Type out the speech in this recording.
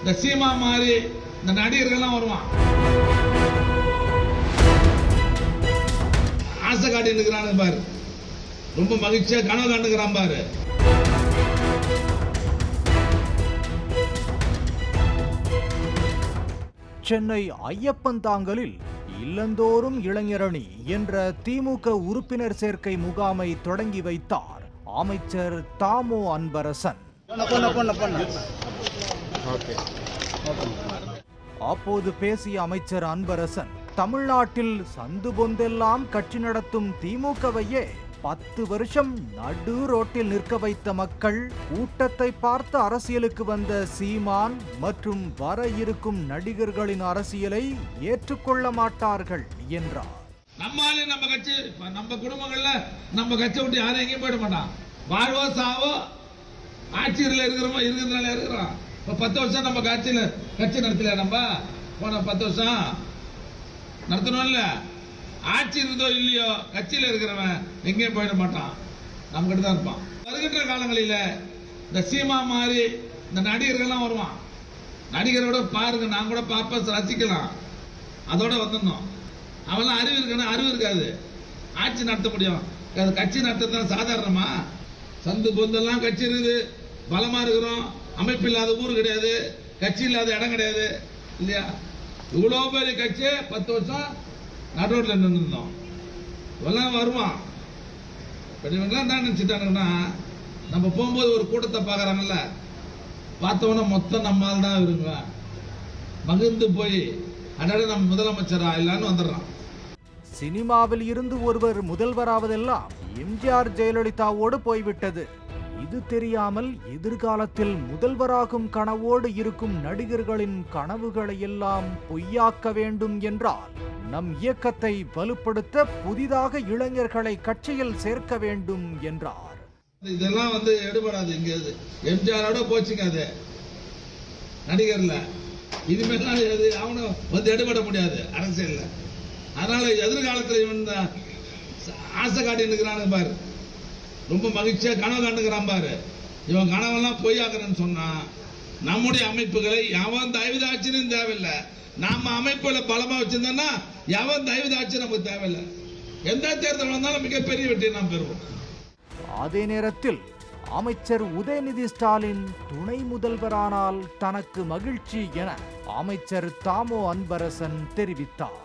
இந்த சீமா மாதிரி இந்த நடிகர்கள்லாம் வருவான், ஆசை காட்டி நிற்கிறானு பாரு, ரொம்ப மகிழ்ச்சியா கனவு கண்டுக்கிறான் பாரு. சென்னை ஐயப்பன்தாங்கலில் இல்லந்தோறும் இளைஞரணி என்ற திமுக உறுப்பினர் சேர்க்கை முகாமை தொடங்கி வைத்தார் அமைச்சர் தாமோ அன்பரசன். அப்போது பேசிய அமைச்சர் அன்பரசன், தமிழ்நாட்டில் சந்து பொந்தெல்லாம் கட்சி நடத்தும் திமுகவையே 10 வருஷம் நடு ரோட்டில் நிற்க வைத்த மக்கள் கூட்டத்தை பார்த்து அரசியலுக்கு வந்த சீமான் மற்றும் வர இருக்கும் நடிகர்களின் அரசியலை ஏற்றுக்கொள்ள மாட்டார்கள் என்றார். நம்மாலே நம்ம கட்சி, நம்ம குடும்பங்கள்ல நம்ம கட்சி விட்டு யாரும் எங்கேயும் போயிட மாட்டான். வாழ்வோ சாவோ ஆட்சியில் இருக்கிறதுனால இருக்கிறோம். இப்ப 10 வருஷம் நம்ம கட்சி நடத்தல, நம்ம போன 10 வருஷம் நடத்தணும்ல. ஆட்சி இருந்தோ இல்லையோ கட்சியில் இருக்கிறவன் எங்கேயும் போயிட மாட்டான், நம்ம கிட்ட தான் இருப்பான். வருகின்ற காலங்களில் இந்த சீமா மாதிரி இந்த நடிகர்கள்லாம் வருவான். நடிகரோட பாருங்க, நான் கூட பார்ப்ப ரசிக்கலாம், அதோட வந்துடணும். அவெல்லாம் அறிவு இருக்குன்னா அறிவு இருக்காது, ஆட்சி நடத்த முடியும். கட்சி நடத்துறது சாதாரணமா? சந்து பொந்தெல்லாம் கட்சி இருக்குது, பலமா இருக்கிறோம், அமைப்பு இல்லாத ஊர் கிடையாது, கட்சி இல்லாத இடம் கிடையாது இல்லையா? இவ்வளவு பெரிய கட்சி 10 வருஷம் நடுரோட்ல நின்றுந்தோம். இவெல்லாம் வருவான். இவங்கெல்லாம் தான் நினைச்சிட்டாங்கன்னா, நம்ம போகும்போது ஒரு கூட்டத்தை பார்க்கறாங்கல்ல, பார்த்தவொன்னே மொத்தம் நம்மால் தான் இருங்க, மகிழ்ந்து போய் அடாட நம்ம முதலமைச்சரா இல்லான்னு வந்துடுறான். சினிமாவில் இருந்து ஒருவர் முதல்வராவதெல்லாம் எம்ஜிஆர் ஜெயலலிதாவோடு போய்விட்டது. இது தெரியாமல் எதிர்காலத்தில் முதல்வராகும் கனவோடு இருக்கும் நடிகர்களின் கனவுகளை எல்லாம் பொய்யாக்க வேண்டும் என்றால் நம் இயக்கத்தை வலுப்படுத்த புதிதாக இளைஞர்களை கட்சியில் சேர்க்க வேண்டும் என்றார். இதெல்லாம் எடுபடாது. இங்க எம்ஜிஆரோட போச்சுங்க, அது நடிகர்ல இனிமேல் அவனும் எடுபட முடியாது அரசியல்ல. அதனால எதிர்காலத்தில் இவன் ஆசை காட்டி நிற்கிறானு பாரு, ரொம்ப மகிழ்ச்சியா கனவு கண்டுக்கிறான் பாரு. இவன் கனவெல்லாம் பொய்யாக்குறேன்னு சொன்னா நம்முடைய அமைப்புகளை எவன் தயவுதாட்சியும் தேவையில்லை. நாம அமைப்புகளை பலமா வச்சிருந்தோம்னா எவன் தயவுதாட்சி நமக்கு தேவையில்லை. எந்த தேர்தல் வந்தாலும் மிகப்பெரிய வெற்றி நாம் பெறுவோம். அதே நேரத்தில் அமைச்சர் உதயநிதி ஸ்டாலின் துணை முதல்வரானால் தனக்கு மகிழ்ச்சி என அமைச்சர் தாமோ அன்பரசன் தெரிவித்தார்.